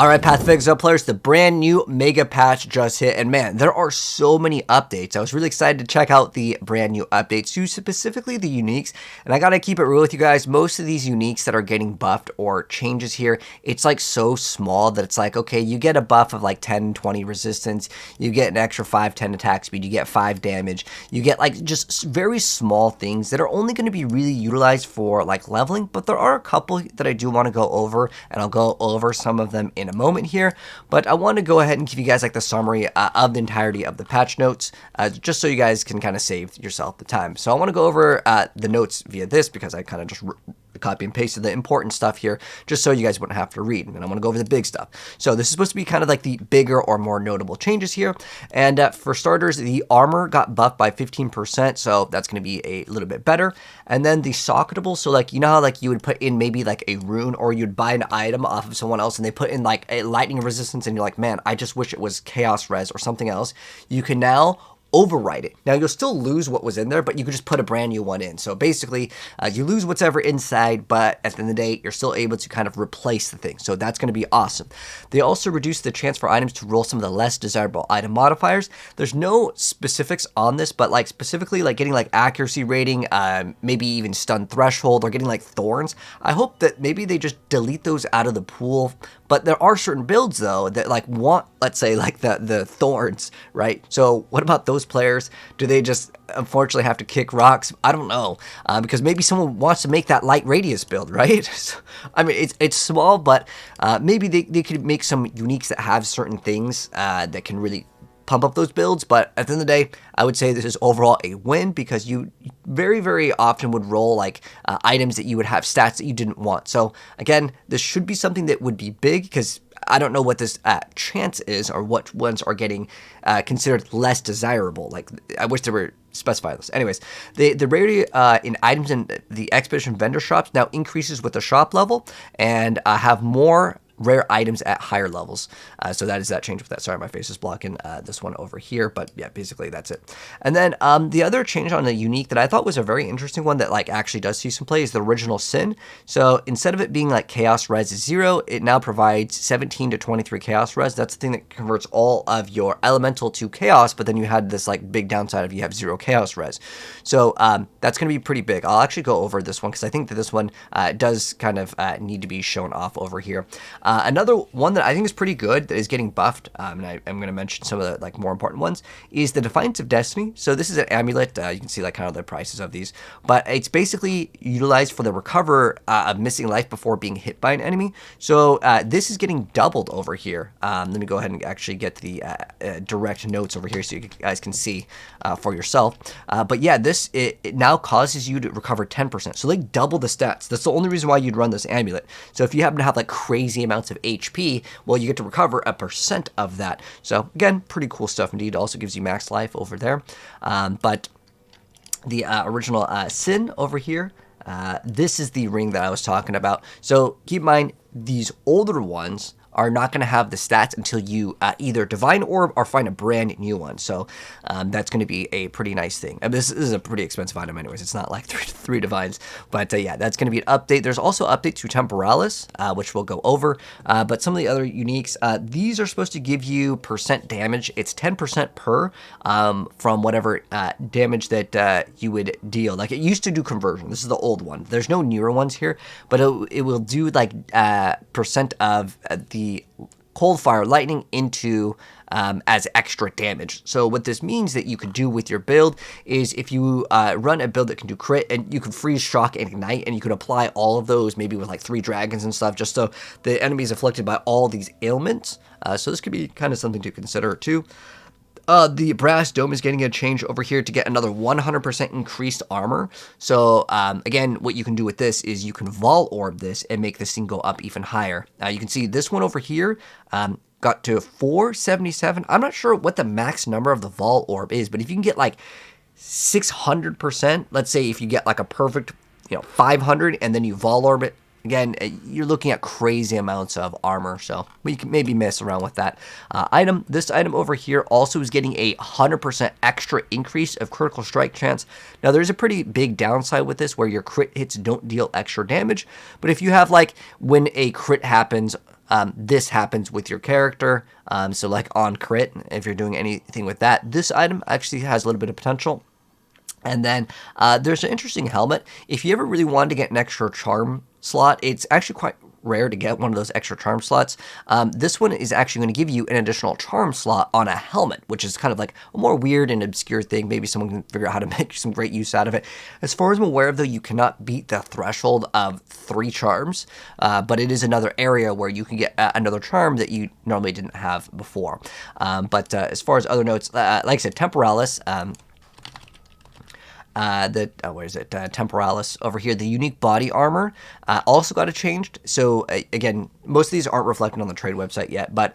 Alright, Path of Exile players, the brand new mega patch just hit, and man, there are so many updates. I was really excited to check out the brand new updates, to specifically the uniques, and I gotta keep it real with you guys. Most of these uniques that are getting buffed or changes here, it's like so small that it's like, okay, you get a buff of like 10, 20 resistance, you get an extra 5, 10 attack speed, you get 5 damage, you get like just very small things that are only going to be really utilized for like leveling, but there are a couple that I do want to go over, and I'll go over some of them in a moment here, but I want to go ahead and give you guys like the summary of the entirety of the patch notes, just so you guys can kind of save yourself the time. So I want to go over the notes via this because I kind of just copy and pasted the important stuff here just so you guys wouldn't have to read, and I want to go over the big stuff. So this is supposed to be kind of like the bigger or more notable changes here, and for starters, the armor got buffed by 15%, so that's going to be a little bit better. And then the socketable, so like, you know how like you would put in maybe like a rune, or you'd buy an item off of someone else and they put in like a lightning resistance and you're like, man, I just wish it was chaos res or something else. You can now overwrite it. Now, you'll still lose what was in there, but you can just put a brand new one in. So basically, you lose whatever inside, but at the end of the day, you're still able to kind of replace the thing. So that's going to be awesome. They also reduced the chance for items to roll some of the less desirable item modifiers. There's no specifics on this, but like specifically like getting like accuracy rating, maybe even stun threshold, or getting like thorns. I hope that maybe they just delete those out of the pool. But there are certain builds though that like want, let's say, like the thorns, right? So what about those players? Do they just unfortunately have to kick rocks? I don't know, because maybe someone wants to make that light radius build, right? So, I mean, it's small, but maybe they could make some uniques that have certain things that can really pump up those builds. But at the end of the day, I would say this is overall a win, because you very, very often would roll like items that you would have stats that you didn't want. So again, this should be something that would be big, because I don't know what this chance is, or what ones are getting considered less desirable. Like, I wish there were specify this. Anyways, the rarity in items in the expedition vendor shops now increases with the shop level, and have more rare items at higher levels. So that is that change with that. Sorry, my face is blocking this one over here, but yeah, basically that's it. And then the other change on the unique that I thought was a very interesting one that like actually does see some play is the original sin. So instead of it being like chaos res is 0, it now provides 17 to 23 chaos res. That's the thing that converts all of your elemental to chaos, but then you had this like big downside of you have 0 chaos res. So that's going to be pretty big. I'll actually go over this one because I think that this one does kind of need to be shown off over here. Another one that I think is pretty good that is getting buffed, and I'm going to mention some of the like more important ones, is the Defiance of Destiny. So this is an amulet. You can see like kind of the prices of these, but it's basically utilized for the recover of missing life before being hit by an enemy. So this is getting doubled over here. Let me go ahead and actually get to the direct notes over here so you guys can see for yourself. But yeah, this it now causes you to recover 10%. So like double the stats. That's the only reason why you'd run this amulet. So if you happen to have like crazy amounts of HP, well, you get to recover a % of that. So again, pretty cool stuff indeed. Also gives you max life over there. But the original sin over here, this is the ring that I was talking about. So keep in mind, these older ones are not going to have the stats until you either divine orb or find a brand new one. So that's going to be a pretty nice thing. And this is a pretty expensive item anyways. It's not like three divines. But yeah, that's going to be an update. There's also update to Temporalis, which we'll go over. But some of the other uniques, these are supposed to give you % damage. It's 10% per from whatever damage that you would deal. Like, it used to do conversion. This is the old one. There's no newer ones here, but it will do like % of the cold fire lightning into as extra damage. So what this means that you could do with your build is if you run a build that can do crit, and you can freeze, shock, and ignite, and you could apply all of those maybe with like 3 dragons and stuff, just so the enemy is afflicted by all these ailments. So this could be kind of something to consider too. The brass dome is getting a change over here to get another 100% increased armor. So again, what you can do with this is you can vol orb this and make this thing go up even higher. You can see this one over here got to 477. I'm not sure what the max number of the vol orb is, but if you can get like 600%, let's say if you get like a perfect 500 and then you vol orb it, again, you're looking at crazy amounts of armor, so we can maybe mess around with that item. This item over here also is getting a 100% extra increase of critical strike chance. Now, there's a pretty big downside with this where your crit hits don't deal extra damage, but if you have like when a crit happens, this happens with your character. So like on crit, if you're doing anything with that, this item actually has a little bit of potential. And then there's an interesting helmet. If you ever really wanted to get an extra charm slot, it's actually quite rare to get one of those extra charm slots. This one is actually going to give you an additional charm slot on a helmet, which is kind of like a more weird and obscure thing. Maybe someone can figure out how to make some great use out of it. As far as I'm aware of, though, you cannot beat the threshold of 3 charms, but it is another area where you can get another charm that you normally didn't have before. But as far as other notes, like I said, Temporalis, where is it? Temporalis over here. The unique body armor also got it changed. So again, most of these aren't reflected on the trade website yet, but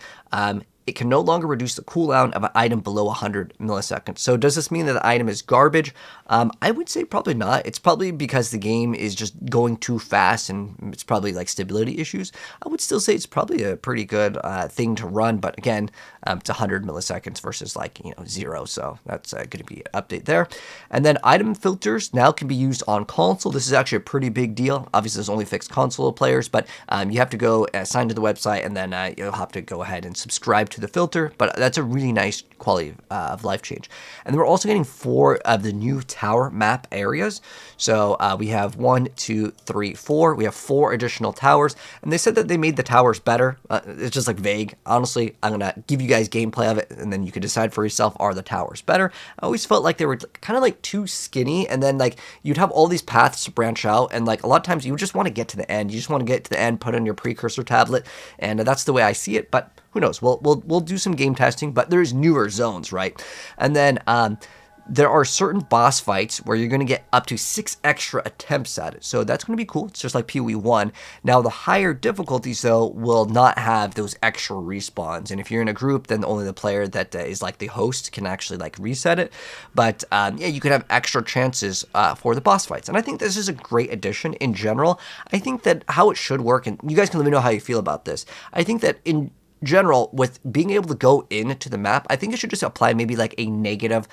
it can no longer reduce the cooldown of an item below 100 milliseconds. So does this mean that the item is garbage? I would say probably not. It's probably because the game is just going too fast and it's probably like stability issues. I would still say it's probably a pretty good thing to run, but again, it's 100 milliseconds versus like 0. So that's going to be an update there. And then item filters now can be used on console. This is actually a pretty big deal. Obviously, this only fixed console players, but you have to go sign to the website and then you'll have to go ahead and subscribe to the filter, but that's a really nice quality of life change. And then we're also getting 4 of the new tower map areas. So we have 1, 2, 3, 4. We have 4 additional towers, and they said that they made the towers better. It's just like vague. Honestly, I'm gonna give you guys gameplay of it, and then you can decide for yourself, are the towers better? I always felt like they were kind of like too skinny, and then like you'd have all these paths to branch out, and like a lot of times you just want to get to the end. You just want to get to the end, put on your precursor tablet, and that's the way I see it. But who knows? We'll do some game testing, but there's newer zones, right? And then there are certain boss fights where you're going to get up to 6 extra attempts at it. So that's going to be cool. It's just like POE 1. Now, the higher difficulties, though, will not have those extra respawns. And if you're in a group, then only the player that is like the host can actually like reset it. But yeah, you could have extra chances for the boss fights. And I think this is a great addition in general. I think that how it should work, and you guys can let me know how you feel about this. I think that in general, with being able to go into the map, I think it should just apply maybe like a negative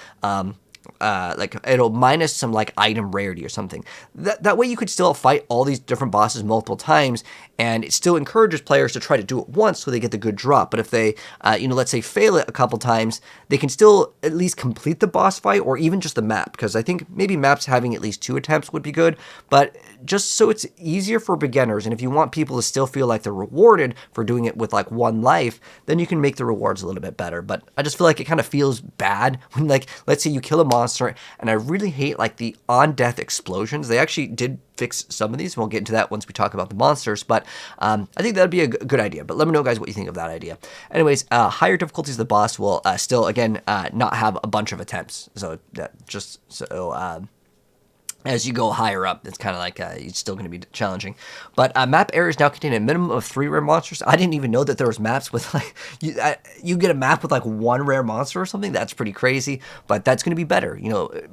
like it'll minus some like item rarity or something. That way you could still fight all these different bosses multiple times, and it still encourages players to try to do it once so they get the good drop. But if they, let's say fail it a couple times, they can still at least complete the boss fight or even just the map, because I think maybe maps having at least 2 attempts would be good, but just so it's easier for beginners, and if you want people to still feel like they're rewarded for doing it with like 1 life, then you can make the rewards a little bit better. But I just feel like it kind of feels bad when, like, let's say you kill a monster, and I really hate like the on-death explosions. They actually did fix some of these. We'll get into that once we talk about the monsters, but I think that'd be a good idea. But let me know, guys, what you think of that idea. Anyways, higher difficulties, the boss will still, again, not have a bunch of attempts. So as you go higher up, it's kind of like it's still going to be challenging. But map areas now contain a minimum of 3 rare monsters. I didn't even know that there was maps with like you get a map with like 1 rare monster or something. That's pretty crazy, but that's going to be better.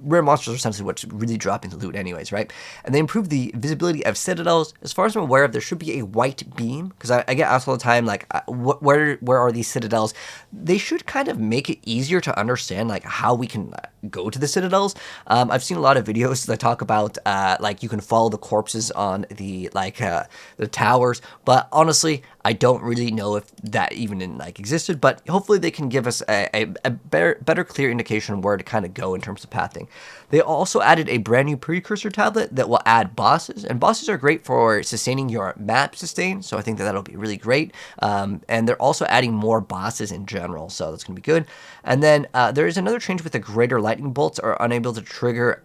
Rare monsters are essentially what's really dropping the loot anyways, right? And they improve the visibility of citadels. As far as I'm aware of, there should be a white beam, because I get asked all the time, like, where are these citadels? They should kind of make it easier to understand like how we can go to the citadels. I've seen a lot of videos that talk about like you can follow the corpses on the the towers, but honestly I don't really know if that even like existed, but hopefully they can give us a better clear indication of where to kind of go in terms of pathing. They also added a brand new precursor tablet that will add bosses, and bosses are great for sustaining your map sustain, so I think that that'll be really great. And they're also adding more bosses in general, so that's gonna be good. And then there is another change with the greater lightning bolts are unable to trigger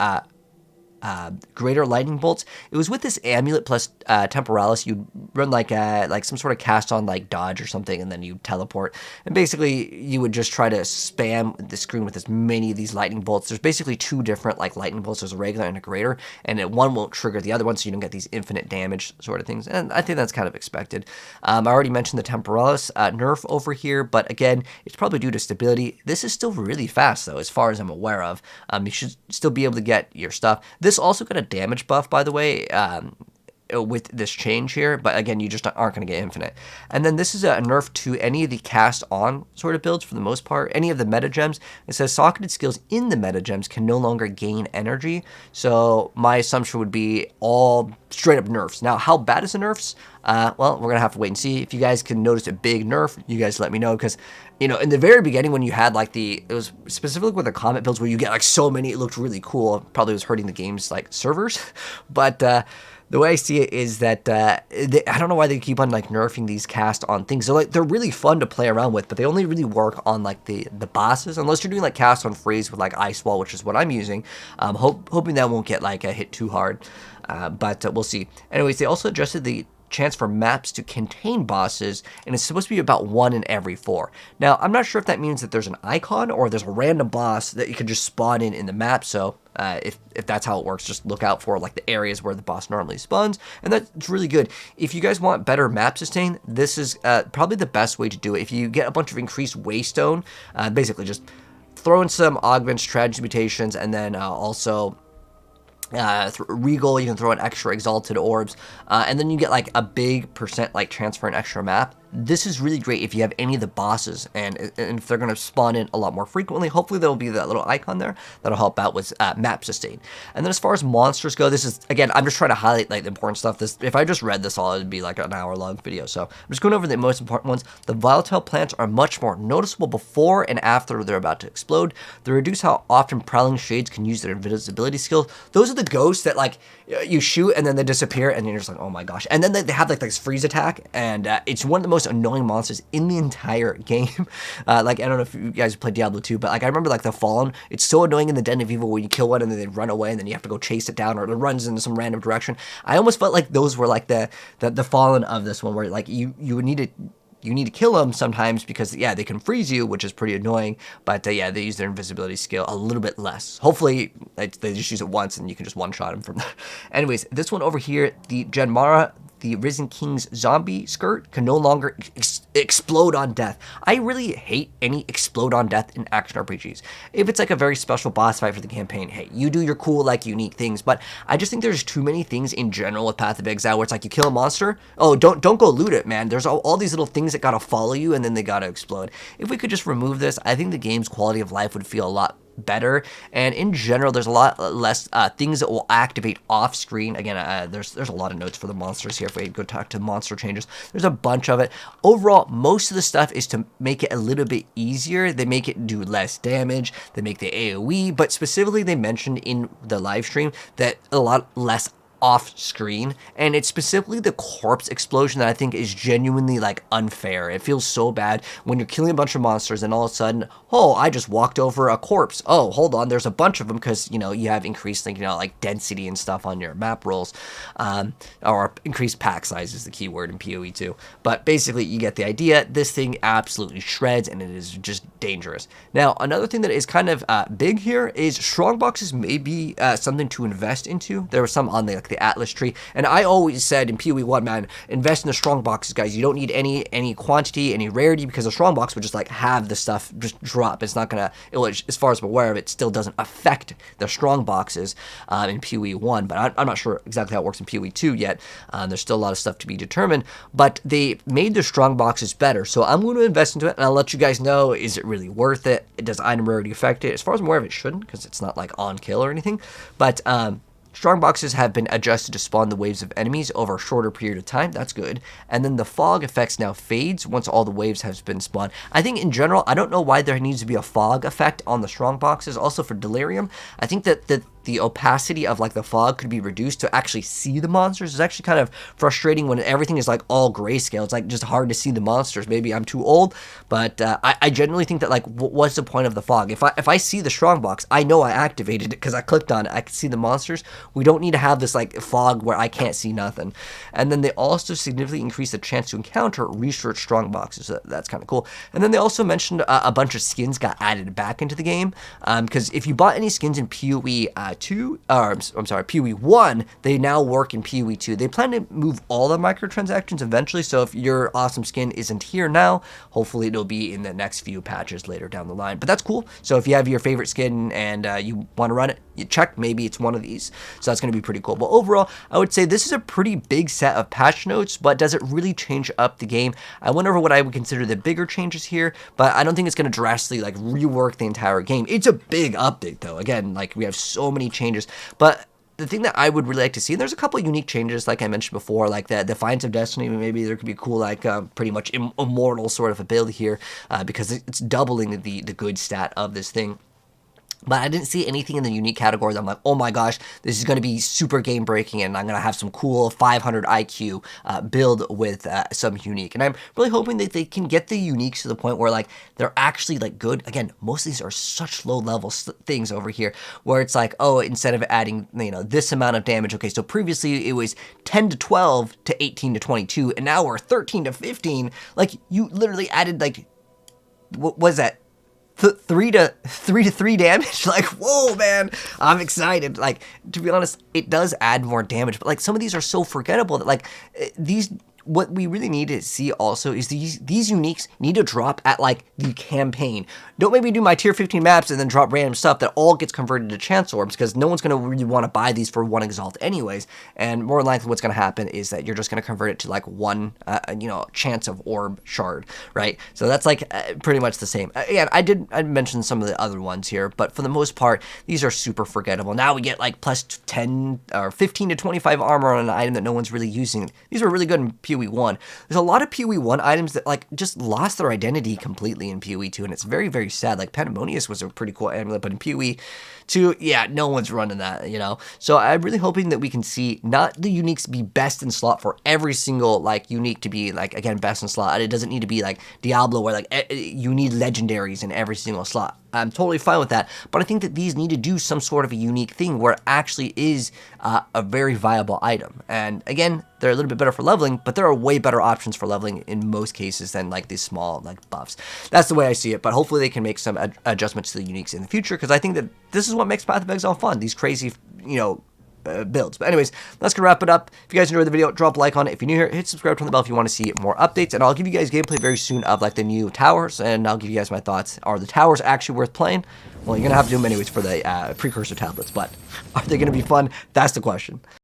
greater lightning bolts. It was with this amulet plus temporalis, you'd run like some sort of cast on like dodge or something, and then you teleport, and basically you would just try to spam the screen with as many of these lightning bolts. There's basically 2 different like lightning bolts. There's a regular and a greater, and one won't trigger the other one, so you don't get these infinite damage sort of things, and I think that's kind of expected. I already mentioned the temporalis nerf over here, but again, it's probably due to stability. This is still really fast though, as far as I'm aware of. You should still be able to get your stuff. This also got a damage buff, by the way. with this change here, but again, you just aren't going to get infinite. And then this is a nerf to any of the cast on sort of builds for the most part. Any of the meta gems, it says socketed skills in the meta gems can no longer gain energy. So my assumption would be all straight up nerfs. Now, how bad is the nerfs? Well, we're gonna have to wait and see. If you guys can notice a big nerf, you guys let me know, because you know, in the very beginning when you had like it was specifically with the comet builds where you get like so many, it looked really cool. It probably was hurting the game's like servers, but the way I see it is that I don't know why they keep on like nerfing these cast on things. They're really fun to play around with, but they only really work on like the bosses, unless you're doing like cast on freeze with like ice wall, which is what I'm using. Hoping that won't get like hit too hard, but we'll see. Anyways, they also adjusted the chance for maps to contain bosses, and it's supposed to be about 1 in every 4. Now, I'm not sure if that means that there's an icon or there's a random boss that you can just spawn in the map. So if that's how it works, just look out for like the areas where the boss normally spawns, and that's really good. If you guys want better map sustain, this is probably the best way to do it. If you get a bunch of increased waystone, basically just throw in some augments, transmutations, and then also regal, you can throw in extra exalted orbs, and then you get like a big percent like transfer an extra map. This is really great if you have any of the bosses, and if they're going to spawn in a lot more frequently. Hopefully there'll be that little icon there that'll help out with map sustain. And then as far as monsters go, this is, again, I'm just trying to highlight like the important stuff. If I just read this all, it'd be like an hour-long video. So I'm just going over the most important ones. The volatile plants are much more noticeable before and after they're about to explode. They reduce how often prowling shades can use their invisibility skills. Those are the ghosts that like you shoot and then they disappear, and you're just like, oh my gosh. And then they have like this freeze attack, and it's one of the most annoying monsters in the entire game. Like, I don't know if you guys play Diablo 2, but like I remember like the Fallen, it's so annoying in the Den of Evil when you kill one and then they run away and then you have to go chase it down, or it runs in some random direction. I almost felt like those were like the Fallen of this one, where like you would need to kill them sometimes, because yeah, they can freeze you, which is pretty annoying, but yeah, they use their invisibility skill a little bit less. Hopefully they just use it once and you can just one-shot them from there. Anyways, this one over here, the Genmara, the Risen King's zombie skirt, can no longer explode on death. I really hate any explode on death in action RPGs. If it's like a very special boss fight for the campaign, hey, you do your cool, like, unique things, but I just think there's too many things in general with Path of Exile where it's like you kill a monster, oh, don't go loot it, man. There's all these little things that gotta follow you and then they gotta explode. If we could just remove this, I think the game's quality of life would feel a lot better, and in general there's a lot less things that will activate off screen. Again, there's a lot of notes for the monsters here. If we go talk to monster changes, there's a bunch of it. Overall, most of the stuff is to make it a little bit easier. They make it do less damage, they make the AoE, but specifically they mentioned in the live stream that a lot less off screen, and it's specifically the corpse explosion that I think is genuinely like unfair. It feels so bad when you're killing a bunch of monsters and all of a sudden, oh, I just walked over a corpse. Oh, hold on, there's a bunch of them, because you know you have increased like density and stuff on your map rolls, or increased pack size is the key word in PoE 2. But basically, you get the idea. This thing absolutely shreds, and it is just dangerous. Now, another thing that is kind of big here is strong boxes may be something to invest into. There was some on the Atlas tree, and I always said in PoE 1, man, invest in the strong boxes, guys. You don't need any quantity, any rarity, because a strong box would just like have the stuff just drop. It's not gonna, as far as I'm aware of, it still doesn't affect the strong boxes in PoE 1, but I'm not sure exactly how it works in PoE 2 yet. There's still a lot of stuff to be determined, but they made the strong boxes better, so I'm going to invest into it, and I'll let you guys know, is it really worth it? Does item rarity affect it? As far as I'm aware of, it shouldn't, because it's not like on kill or anything, but strong boxes have been adjusted to spawn the waves of enemies over a shorter period of time. That's good. And then the fog effects now fades once all the waves have been spawned. I think in general, I don't know why there needs to be a fog effect on the strong boxes. Also for Delirium, I think that the opacity of like the fog could be reduced to actually see the monsters. It's actually kind of frustrating when everything is like all grayscale. It's like just hard to see the monsters. Maybe I'm too old, but I genuinely think that like what's the point of the fog? If I see the strong box, I know I activated it because I clicked on it. I can see the monsters. We don't need to have this like fog where I can't see nothing. And then they also significantly increase the chance to encounter research strong boxes. So that's kind of cool. And then they also mentioned a bunch of skins got added back into the game, because if you bought any skins in PoE, 2, or I'm sorry, POE 1, they now work in POE 2. They plan to move all the microtransactions eventually, so if your awesome skin isn't here now, hopefully it'll be in the next few patches later down the line. But that's cool. So if you have your favorite skin and you want to run it, you check, maybe it's one of these. So that's going to be pretty cool. But overall, I would say this is a pretty big set of patch notes, but does it really change up the game? I went over what I would consider the bigger changes here, but I don't think it's going to drastically like rework the entire game. It's a big update though. Again, like we have so many changes, but the thing that I would really like to see, and there's a couple of unique changes, like I mentioned before, like the Defiance of Destiny. Maybe there could be cool, like pretty much immortal sort of a build here, because it's doubling the good stat of this thing. But I didn't see anything in the unique category that I'm like, oh my gosh, this is going to be super game breaking and I'm going to have some cool 500 IQ build with some unique. And I'm really hoping that they can get the uniques to the point where like they're actually like good. Again, most of these are such low level things over here where it's like, oh, instead of adding, you know, this amount of damage. Okay, so previously it was 10 to 12 to 18 to 22 and now we're 13 to 15. Like you literally added like, what was that? 3 to 3 damage. Like, whoa, man, I'm excited. Like, to be honest, it does add more damage, but like some of these are so forgettable that like these, what we really need to see also is these uniques need to drop at like the campaign. Don't maybe do my tier 15 maps and then drop random stuff that all gets converted to chance orbs, because no one's going to really want to buy these for 1 exalt anyways. And more likely what's going to happen is that you're just going to convert it to like 1 you know, chance of orb shard, right? So that's like pretty much the same. Again, I mentioned some of the other ones here, but for the most part these are super forgettable. Now we get like plus 10 or 15 to 25 armor on an item that no one's really using. These were really good in POE 1. There's a lot of POE 1 items that like just lost their identity completely in POE 2, and it's very, very sad. Like Pandemonius was a pretty cool amulet, but in POE 2, yeah, no one's running that, you know? So I'm really hoping that we can see not the uniques be best in slot for every single like unique to be like, again, best in slot. It doesn't need to be like Diablo where like you need legendaries in every single slot. I'm totally fine with that, but I think that these need to do some sort of a unique thing where it actually is a very viable item. And again, they're a little bit better for leveling, but there are way better options for leveling in most cases than like these small like buffs. That's the way I see it, but hopefully they can make some adjustments to the uniques in the future, because I think that this is what makes Path of Exile fun, these crazy, you know, builds. But anyways, that's gonna wrap it up. If you guys enjoyed the video, drop a like on it. If you're new here, hit subscribe, turn the bell if you want to see more updates, and I'll give you guys gameplay very soon of like the new towers, and I'll give you guys my thoughts. Are the towers actually worth playing? Well, you're gonna have to do them anyways for the precursor tablets, but are they gonna be fun? That's the question.